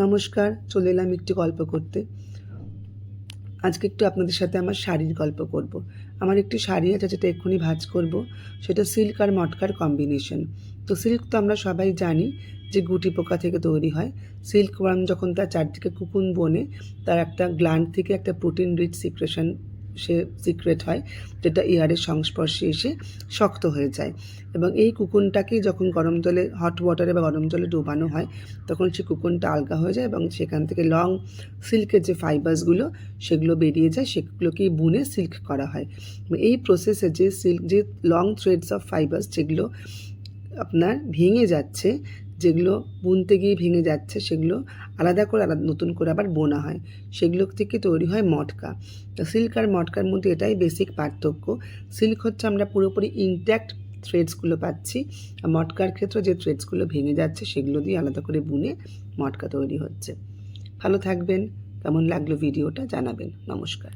নমস্কার, চলে এলাম একটি গল্প করতে। আজকে একটু আপনাদের সাথে আমার শাড়ির গল্প করব। আমার একটি শাড়ি আছে যেটা এক্ষুনি ভাঁজ করব, সেটা সিল্ক আর মটকার কম্বিনেশন। তো সিল্ক তো আমরা সবাই জানি যে গুটি পোকা থেকে তৈরি হয়। সিল্ক ওয়ার্ম যখন তার চারদিকে কুকুন বনে, তার একটা গ্ল্যান্ড থেকে একটা প্রোটিন রিচ সিক্রেট হয়, যেটা এয়ারের সংস্পর্শে এসে শক্ত হয়ে যায়। এবং এই কুকুনটাকেই যখন গরম জলে, হট ওয়াটারে বা গরম জলে ডোবানো হয়, তখন সেই কুকুনটা আলগা হয়ে যায় এবং সেখান থেকে লং সিল্কের যে ফাইবার্সগুলো সেগুলো বেরিয়ে যায়, সেগুলোকেই বুনে সিল্ক করা হয়। এই প্রসেসে যে লং থ্রেডস অফ ফাইবার্স যেগুলো আপনার ভেঙে যাচ্ছে, যেগুলো বুনতে গিয়ে ভেঙে যাচ্ছে, সেগুলো আলাদা নতুন করে আবার বোনা হয়। সেগুলো থেকে তৈরি হয় মটকা। তো সিল্ক আর মটকার মধ্যে এটাই বেসিক পার্থক্য। সিল্ক হচ্ছে আমরা পুরোপুরি ইনট্যাক্ট থ্রেডসগুলো পাচ্ছি, আর মটকার ক্ষেত্রে যে থ্রেডসগুলো ভেঙে যাচ্ছে সেগুলো দিয়ে আলাদা করে বুনে মটকা তৈরি হচ্ছে। ভালো থাকবেন। কেমন লাগলো ভিডিওটা জানাবেন। নমস্কার।